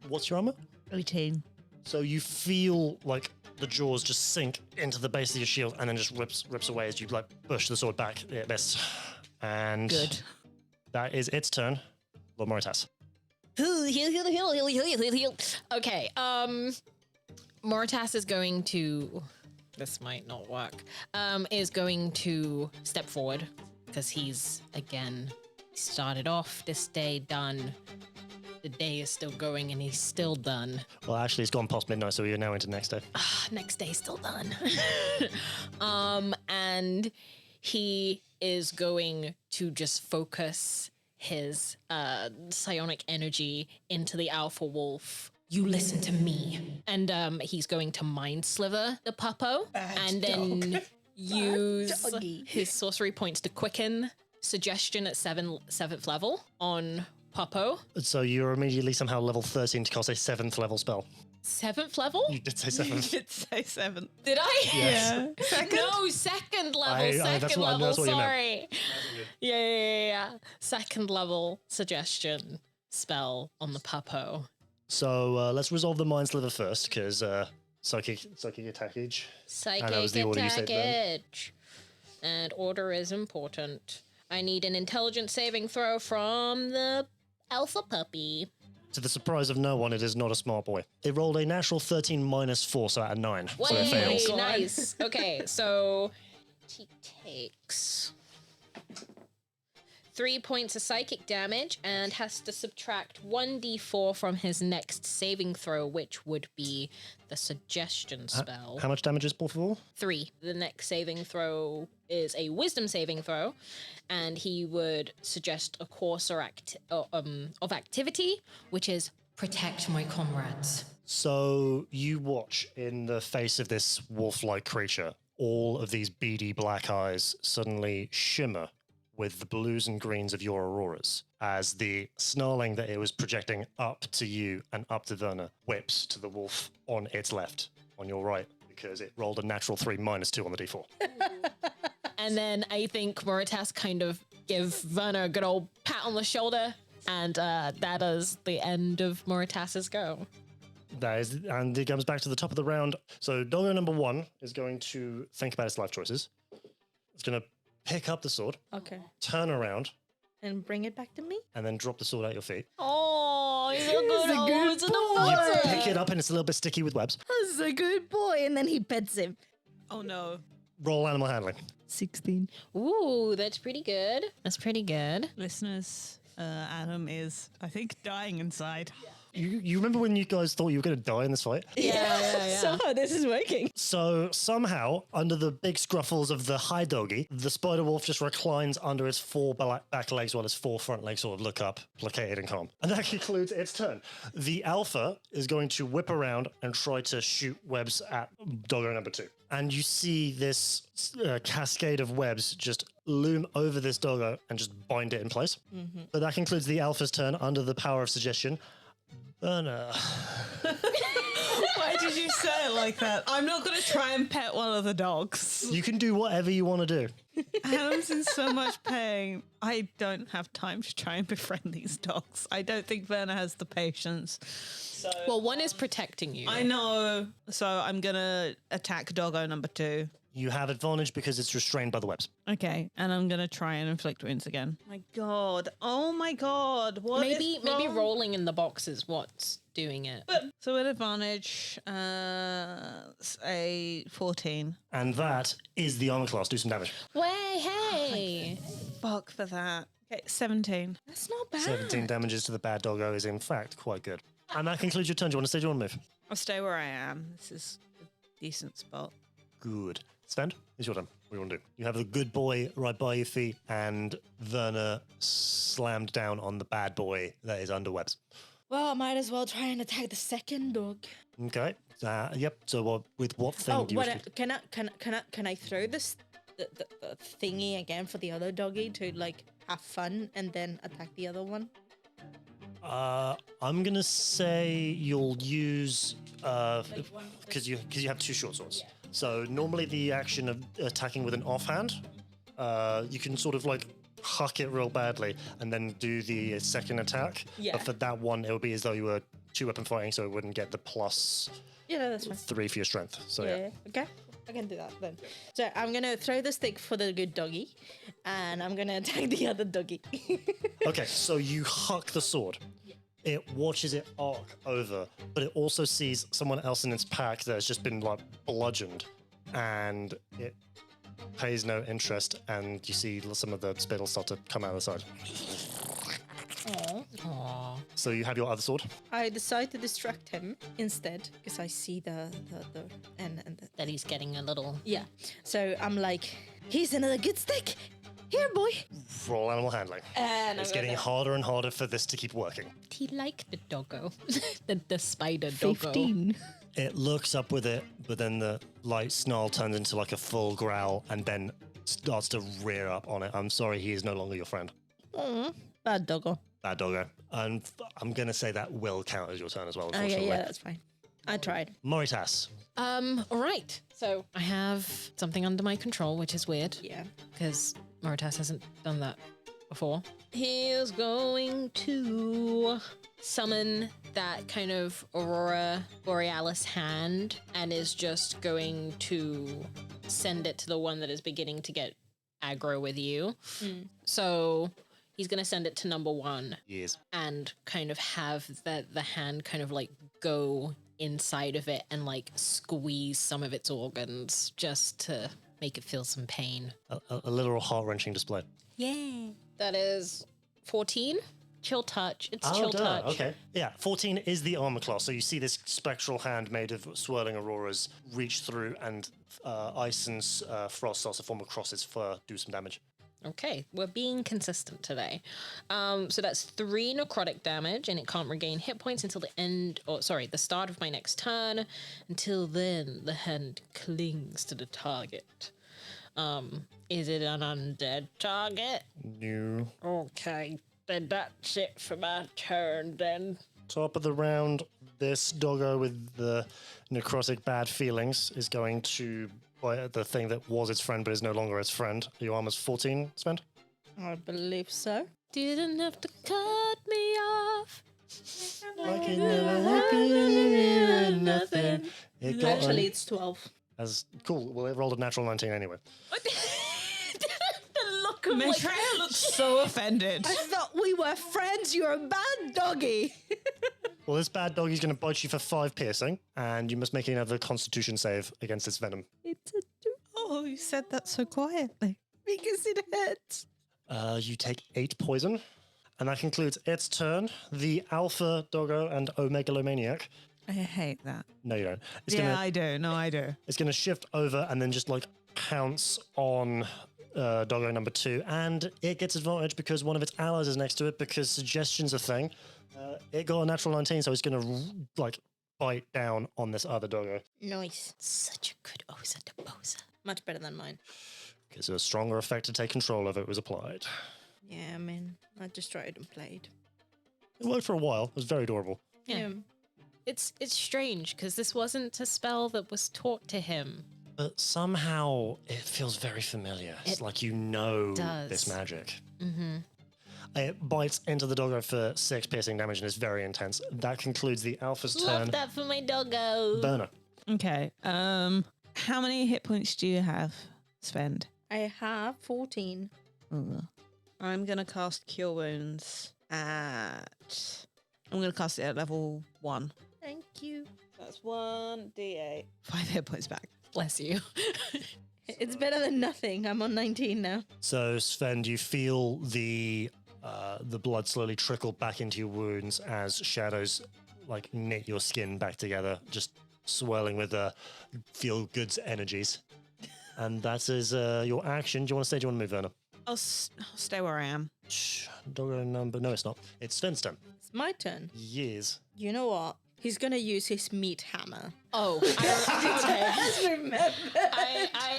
What's your armor? 18. So you feel like the jaws just sink into the base of your shield and then just rips away as you like push the sword back. It missed. And Good. that is its turn. Lord Moritas. Okay, Moritas is going to... This might not work. Is going to step forward because he's, again, started off this day done. The day is still going and he's still done. Well, actually, it's gone past midnight, so we are now into next day. Next day still done. And he is going to just focus his psionic energy into the alpha wolf. You listen to me. And he's going to mind sliver the puppo and then use his sorcery points to quicken suggestion at 7th level on Puppo. So you're immediately somehow level 13 to cast a 7th level spell. 7th level? You did say 7th. Did say 7. Did I? Yes. Yeah. Second? No, 2nd level. that's Second what- level. that's what you meant. Sorry. Yeah. 2nd level suggestion spell on the Puppo. So let's resolve the mind sliver first, because psychic attackage. Psychic that was the order you said then. attackage. And order is important. I need an intelligence saving throw from the alpha puppy. To the surprise of no one, it is not a smart boy. They rolled a natural 13 minus 4, so out of 9. So it fails. Way, nice. Okay, so he takes 3 points of psychic damage and has to subtract 1d4 from his next saving throw, which would be the suggestion spell. How much damage is before? 3. The next saving throw is a wisdom saving throw, and he would suggest a course or of activity, which is protect my comrades. So you watch in the face of this wolf-like creature, all of these beady black eyes suddenly shimmer with the blues and greens of your auroras as the snarling that it was projecting up to you and up to Werner whips to the wolf on its left, on your right, because it rolled a natural 3 -2 on the d4. And then I think Moritas kind of give Werner a good old pat on the shoulder, and that is the end of Moritas's go. That is, and it comes back to the top of the round. So doggo number 1 is going to think about its life choices. It's going to pick up the sword, Okay. turn around, And bring it back to me? and then drop the sword at your feet. Oh, he's a good You pick it up and it's a little bit sticky with webs. That's a good boy. And then he pets him. Oh no. Roll animal handling. 16. Ooh, that's pretty good. That's pretty good. Listeners, Adam is, I think, dying inside. You remember when you guys thought you were going to die in this fight? Yeah. So this is working. So somehow, under the big scruffles of the high doggy, the spider wolf just reclines under its 4 back legs while its 4 front legs sort of look up, placated and calm. And that concludes its turn. The alpha is going to whip around and try to shoot webs at doggo number 2. And you see this cascade of webs just loom over this doggo and just bind it in place. But that concludes the alpha's turn under the power of suggestion. Werner. Why did you say it like that? I'm not going to try and pet one of the dogs. You can do whatever you want to do. Adam's in so much pain. I don't have time to try and befriend these dogs. I don't think Werner has the patience. So, Well, one is protecting you. I know. So I'm going to attack doggo number 2. You have advantage because it's restrained by the webs. Okay, and I'm going to try and inflict wounds again. My God. Oh my God. What Maybe is wrong? rolling in the box is what's doing it. So at advantage, a 14. And that is the armor class. Do some damage. Way, hey! Fuck for that. Okay, 17. That's not bad. 17 damages to the bad doggo is in fact quite good. And that concludes your turn. Do you want to stay? Do you want to move? I'll stay where I am. This is a decent spot. Good. Sven, it's your turn. What do you want to do? You have the good boy right by your feet and Werner slammed down on the bad boy that is under webs. Well, I might as well try and attack the second dog. Okay. Yep. So with what thing do you wish to... Can I throw this the thingy again for the other doggy to like have fun and then attack the other one? I'm gonna say you'll use because you have 2 short swords. So normally the action of attacking with an offhand, you can sort of like huck it real badly and then do the second attack. Yeah. But for that one, it would be as though you were 2-weapon fighting, so it wouldn't get the plus Yeah, that's fine. 3 for your strength. So yeah. Okay. I can do that then. So I'm gonna throw the stick for the good doggy, and I'm gonna attack the other doggy. Okay, so you huck the sword. It watches it arc over, but it also sees someone else in its pack that has just been like bludgeoned, and it pays no interest. And you see some of the spittle start to come out of the side. Aww. So you have your other sword. I decide to distract him instead because I see the That he's getting a little... yeah. So I'm like, here's another good stick. Here, boy. Roll animal handling. And It's getting harder and harder for this to keep working. He liked the doggo. the spider doggo. 15. It looks up with it, but then the light snarl turns into like a full growl and then starts to rear up on it. I'm sorry, he is no longer your friend. Bad doggo. Bad doggo. And I'm going to say that will count as your turn as well, Okay, unfortunately. yeah, that's fine. I tried. Moritas. All right. So I have something under my control, which is weird. Yeah. Because Moritas hasn't done that before. He is going to summon that kind of Aurora Borealis hand and is just going to send it to the one that is beginning to get aggro with you. So he's going to send it to number 1 Yes. and kind of have the hand kind of like go inside of it and like squeeze some of its organs just to make it feel some pain. A literal heart-wrenching display. Yeah. That is 14. Chill touch. It's Oh, chill duh. touch. Okay. Yeah, 14 is the armor class. So you see this spectral hand made of swirling auroras reach through, and ice and frost starts to form across his fur, do some damage. Okay, we're being consistent today. So that's 3 necrotic damage, and it can't regain hit points until the start of my next turn. Until then, the hand clings to the target. Is it an undead target? No. Okay, then that's it for my turn then. Top of the round, this doggo with the necrotic bad feelings is going to bite at the thing that was its friend but is no longer its friend. Your armor's 14, spend? I believe so. Didn't have to cut me off. Like it never happened, nothing. It got Actually, it's 12. as cool. Well, it rolled a natural 19 anyway. The look of Maitreya looks so offended. I thought we were friends. You're a bad doggy. Well, this bad doggy's going to bite you for 5 piercing, and you must make another Constitution save against its venom. It's a 2 Oh, you said that so quietly. because it hurts. You take 8 poison, and that concludes its turn. The Alpha Doggo and Omegalomaniac. I hate that. No, you don't. I do. No, I do. It's going to shift over and then just like pounce on Doggo number 2, and it gets advantage because one of its allies is next to it because suggestion's a thing. It got a natural 19, so it's going to like bite down on this other doggo. Nice. such a good Oza Deposa. Much better than mine. Because a stronger effect to take control of it was applied. Yeah, I mean, I just tried and played. It worked for a while. It was very adorable. Yeah. It's strange because this wasn't a spell that was taught to him. But somehow it feels very familiar. It's It like you know does. this magic. Mm-hmm. It bites into the doggo for 6 piercing damage and is very intense. That concludes the Alpha's turn. Love that for my doggo. Burner. Okay. How many hit points do you have, Sven? I have 14. I'm gonna cast Cure Wounds at. I'm gonna cast it at level 1. Thank you. That's 1d8. 5 hit points back. Bless you. It's better than nothing. I'm on 19 now. So, Sven, you feel the blood slowly trickle back into your wounds as shadows like knit your skin back together, just swirling with feel goods energies. And that is your action. Do you want to stay? Do you want to move, Werner? I'll stay where I am. Doggo number. No, it's not. It's Sven's turn. It's my turn. Years. You know what? He's gonna use his meat hammer. Oh, I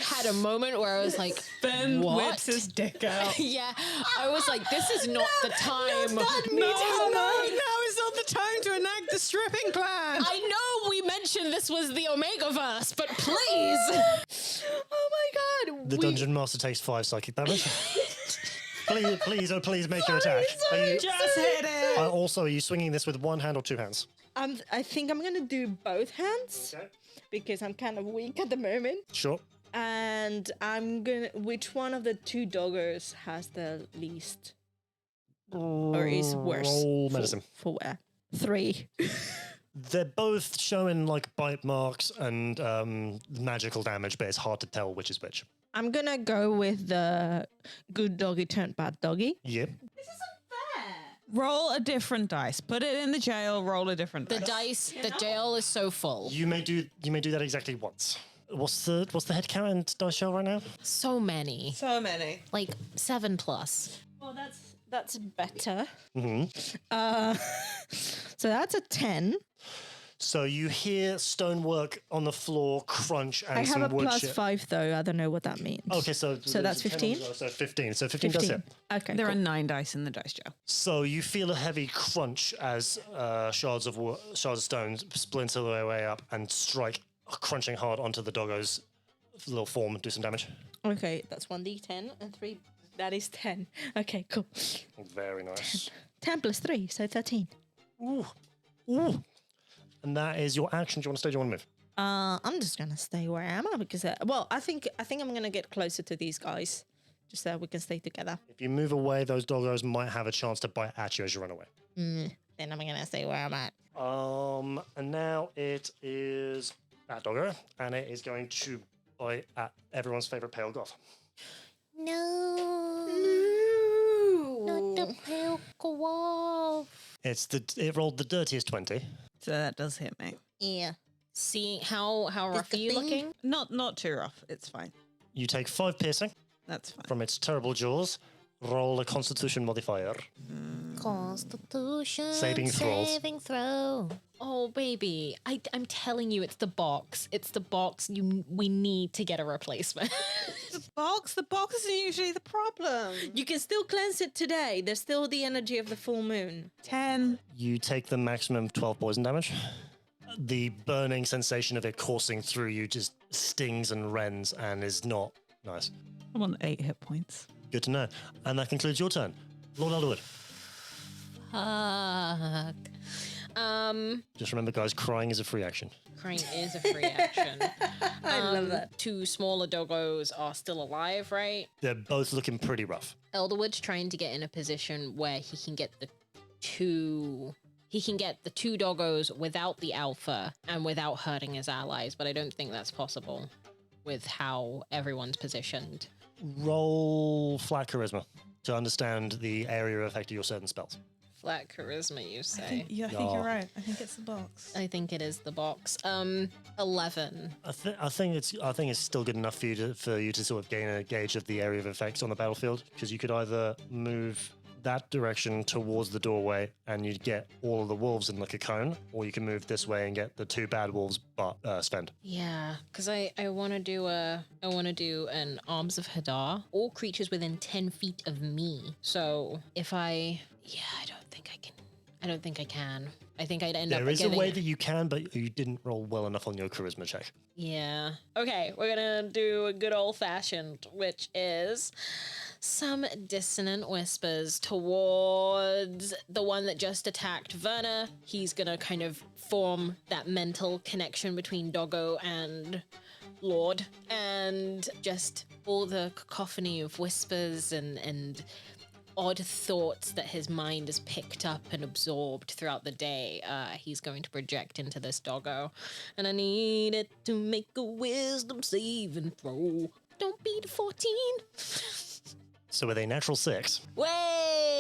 had a moment where I was like, Ben what? whips his dick out. Yeah, I was like, this is not the time. No, now is not the time to enact the stripping plan. I know we mentioned this was the Omegaverse, but please. Oh my god! The dungeon master takes 5 psychic damage. please make your attack. Just hit it. Also, are you swinging this with 1 hand or 2 hands? I think I'm gonna do both hands Okay. because I'm kind of weak at the moment. Sure. And I'm gonna. Which one of the 2 doggers has the least, or is worse? Roll medicine. For where? 3. They're both showing like bite marks and magical damage, but it's hard to tell which is which. I'm gonna go with the good doggy turned bad doggy. Yep. Roll a different dice. Put it in the jail. Roll a different dice. The jail is so full. You may do that exactly once. What's the head count in dice shell right now? So many. So many. Like 7+. Well, that's better. Mm-hmm. So that's a 10. So you hear stonework on the floor crunch and I some have a wood plus chip. 5 though. I don't know what that means. Okay, so that's 15? So 15. So 15 does hit. Okay. There cool. are 9 dice in the dice jail. So you feel a heavy crunch as shards of stone splinter their way up and strike, crunching hard onto the doggo's little form. Do some damage. Okay, that's 1d10 and 3. That is 10. Okay, cool. Very nice. 10 plus 3, so 13. Ooh. And that is your action. Do you want to stay? Do you want to move? I'm just gonna stay where I am because I think I'm gonna get closer to these guys, just so we can stay together. If you move away, those doggos might have a chance to bite at you as you run away. Then I'm gonna stay where I'm at. And now it is that doggo, and it is going to bite at everyone's favorite pale goth. No. Not the pale wolf. It rolled the dirtiest 20. So that does hit me. Yeah. See how rough the are you thing- looking? Not too rough. It's fine. You take 5 piercing That's fine. from its terrible jaws. Roll a Constitution modifier. Constitution Saving throws. saving throw. Oh baby, I'm telling you, it's the box. It's the box. We need to get a replacement. The box isn't usually the problem. You can still cleanse it today. There's still the energy of the full moon. 10. You take the maximum of 12 poison damage. The burning sensation of it coursing through you just stings and rends and is not nice. I'm on 8 hit points. Good to know. And that concludes your turn. Lord Elderwood. Fuck. Just remember, guys, crying is a free action. Crying is a free action. I love that. 2 smaller doggos are still alive, right? They're both looking pretty rough. Elderwood's trying to get in a position where he can get the two doggos without the alpha and without hurting his allies, but I don't think that's possible with how everyone's positioned. Roll flat charisma to understand the area of effect of your certain spells. Flat charisma, you I say? think you're right. I think it's the box. I think it is the box. 11. I think it's still good enough for you to sort of gain a gauge of the area of effect on the battlefield, because you could either move that direction towards the doorway and you'd get all of the wolves in like a cone, or you can move this way and get the 2 bad wolves but Sven. Yeah, because I want to do an Arms of Hadar. All creatures within 10 feet of me. So if I don't think I can. I think I'd end up There is a getting... way that you can, but you didn't roll well enough on your charisma check. Yeah. Okay, we're gonna do a good old-fashioned, which is some dissonant whispers towards the one that just attacked Verna. He's gonna kind of form that mental connection between Doggo and Lord, and just all the cacophony of whispers and odd thoughts that his mind has picked up and absorbed throughout the day, he's going to project into this doggo. And I need it to make a wisdom saving throw. Don't beat 14. So with a natural 6,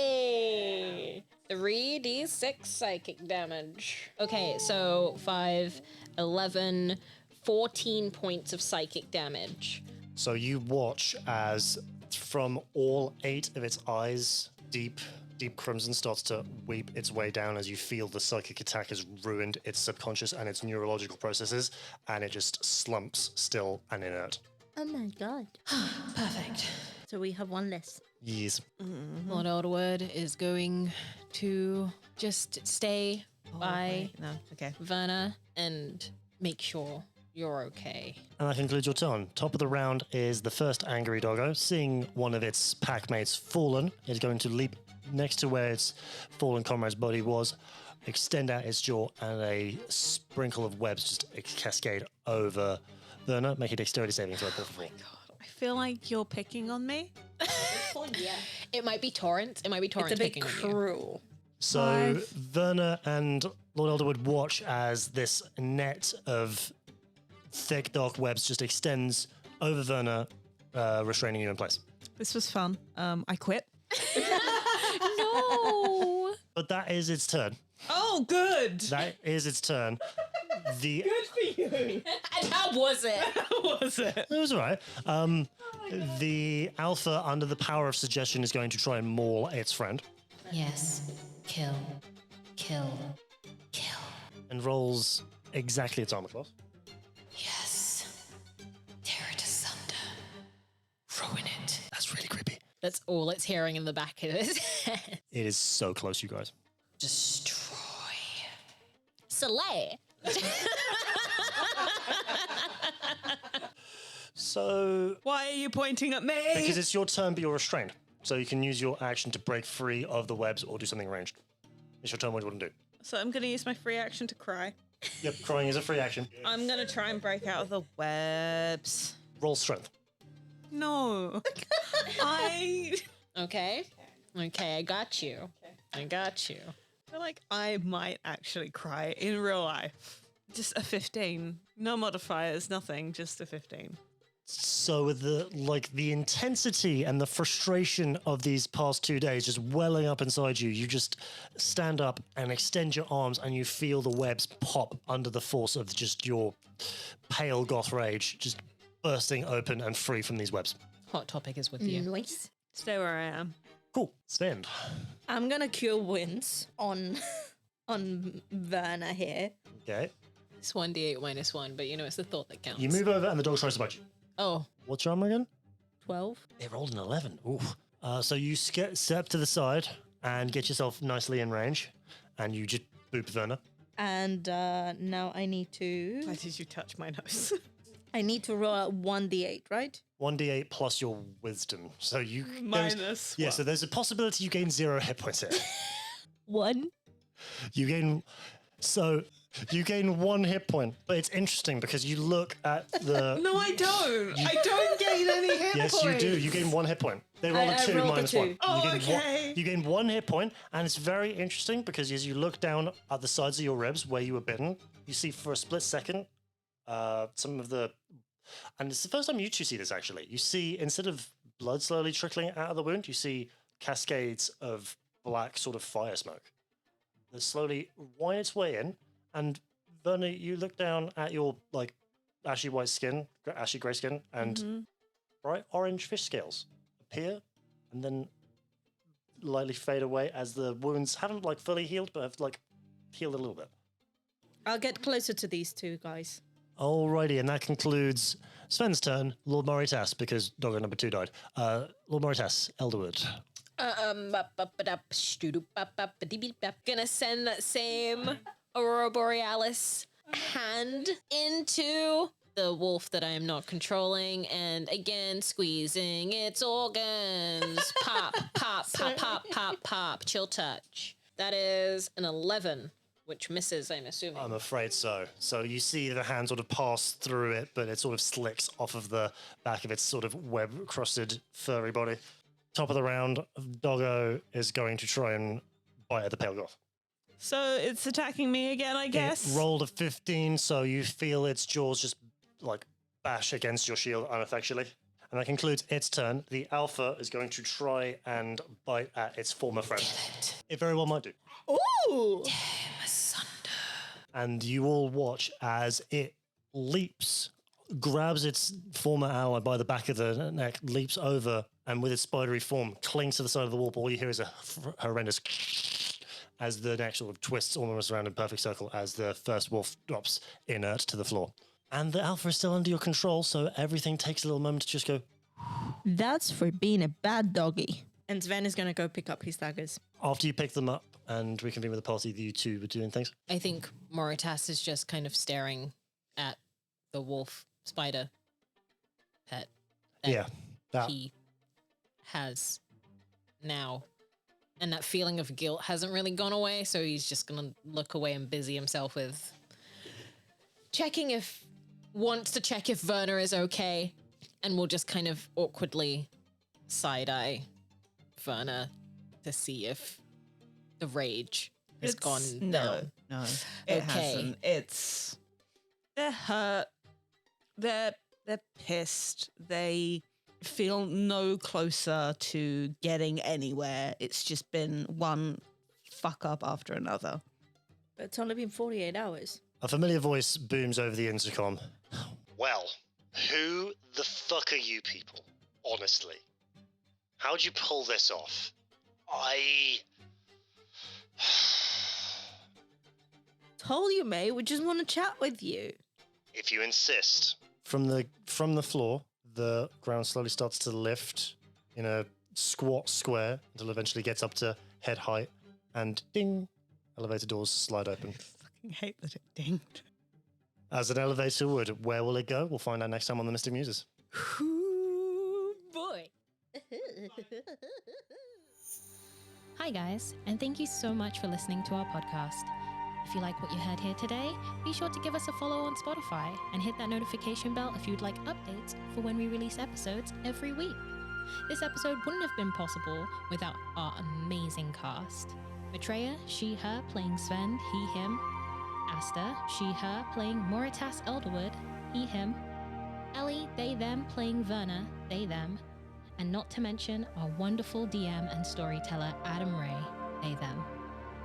Way! 3d6 psychic damage. Okay, so 5, 11, 14 points of psychic damage. so you watch as from all 8 of its eyes, deep crimson starts to weep its way down as you feel the psychic attack has ruined its subconscious and its neurological processes, and it just slumps still and inert. Oh my god. Perfect. So we have one less. Yes. Lord Elderwood is going to just stay by No, okay. Verna and make sure you're okay. And that concludes your turn. Top of the round is the first angry doggo. Seeing one of its pack mates fallen, is going to leap next to where its fallen comrade's body was, extend out its jaw, and a sprinkle of webs just cascade over Verna. Make a dexterity saving throw. I feel like you're picking on me. It might be Torrent. It might be Torrent It's a bit picking on you. cruel. So Verna and Lord Elderwood watch as this net of thick dark webs just extends over Verna, restraining you in place. This was fun. I quit. No. But that is its turn. Oh, good. That is its turn. The for you. And how was it? How was it? It was all right. The alpha, under the power of suggestion, is going to try and maul its friend Yes. Kill. Kill. Kill. and rolls exactly its armor class. Yes. Tear it asunder. Ruin it. That's really creepy. That's all it's hearing in the back of his head. It is so close, you guys. Destroy. Slay. So, Why are you pointing at me? because it's your turn, but you're restrained. So you can use your action to break free of the webs or do something ranged. It's your turn. What do you want to do? So I'm going to use my free action to cry. Yep, crying is a free action. I'm going to try and break out of the webs. Roll strength. No. Okay. Okay, I got you. I got you. I feel like I might actually cry in real life. Just a 15. No modifiers, nothing, just a 15. So the intensity and the frustration of these past 2 days just welling up inside you, you just stand up and extend your arms and you feel the webs pop under the force of just your pale goth rage just bursting open and free from these webs. Hot Topic is with you. Nice. Stay where I am. Cool. Stand. I'm gonna cure wounds on Werner here. Okay. It's 1d8 minus 1, but it's the thought that counts. You move over and the dog tries to bite you. Oh. What's your armor again? 12. They rolled an 11. Ooh. So you step to the side and get yourself nicely in range, and you just boop Werner. And now I need to... Why did you touch my nose? I need to roll 1d8, right? 1d8 plus your wisdom. So you... Minus Yeah, what? so there's a possibility you gain 0 hit points here. 1. You gain... So you gain 1 hit point, but it's interesting because you look at the... No, I don't. I don't gain any hit Yes, points. you do. You gain 1 hit point. They roll a 2 rolled a minus 2. 1. Oh, you gain okay. you gain 1 hit point, and it's very interesting because as you look down at the sides of your ribs where you were bitten, you see for a split second some of the... And it's the first time you two see this, actually. You see, instead of blood slowly trickling out of the wound, you see cascades of black sort of fire smoke that slowly wind its way in. And Werner, you look down at your ashy white skin, ashy grey skin, and bright orange fish scales appear and then lightly fade away as the wounds haven't fully healed, but have healed a little bit. I'll get closer to these two guys. Alrighty, and that concludes Sven's turn. Lord Moritas, because doggo number 2 died. Lord Moritas, Elderwood. Gonna send that same Aurora Borealis hand into the wolf that I am not controlling, and again squeezing its organs. Pop, pop, pop, pop, pop, pop. Chill touch. That is an 11, which misses, I'm assuming. I'm afraid so. So you see the hand sort of pass through it, but it sort of slicks off of the back of its sort of web-crusted furry body. Top of the round, Doggo is going to try and bite at the pale goth. So it's attacking me again, I guess. It rolled a 15, so you feel its jaws just bash against your shield ineffectually. And that concludes its turn. The alpha is going to try and bite at its former friend. It very well might do. Ooh! And you all watch as it leaps, grabs its former ally by the back of the neck, leaps over, and with its spidery form clings to the side of the wall. But all you hear is a horrendous as the neck sort of twists almost around in a perfect circle as the first wolf drops inert to the floor. And the alpha is still under your control, so everything takes a little moment to just go. That's for being a bad doggy. And Sven is going to go pick up his daggers. After you pick them up and reconvene with the party, you two were doing things. I think Moritas is just kind of staring at the wolf spider pet Yeah. That. he has now. And that feeling of guilt hasn't really gone away, so he's just going to look away and busy himself with wants to check if Werner is okay, and will just kind of awkwardly side-eye Werner to see if the rage has gone down. No, it hasn't. They're hurt. They're pissed. They feel no closer to getting anywhere. It's just been one fuck up after another. But it's only been 48 hours. A familiar voice booms over the intercom. Well, who the fuck are you people? Honestly. How'd you pull this off? Told you, mate. We just want to chat with you. If you insist. From the floor, the ground slowly starts to lift in a squat square until it eventually gets up to head height, and ding, elevator doors slide open. I fucking hate that it dinged. As an elevator would, where will it go? We'll find out next time on the Mystic Muses. Ooh, boy. Hi guys, and thank you so much for listening to our podcast. If you like what you heard here today, be sure to give us a follow on Spotify and hit that notification bell if you'd like updates for when we release episodes every week. This episode wouldn't have been possible without our amazing cast. Maitreya, she, her, playing Sven, he, him. Asta, she, her, playing Moritas Elderwood, he, him. Ellie, they, them, playing Verna, they, them, and not to mention our wonderful DM and storyteller, Adam Ray, they, them.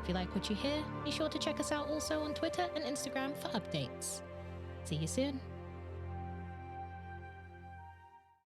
If you like what you hear, be sure to check us out also on Twitter and Instagram for updates. See you soon.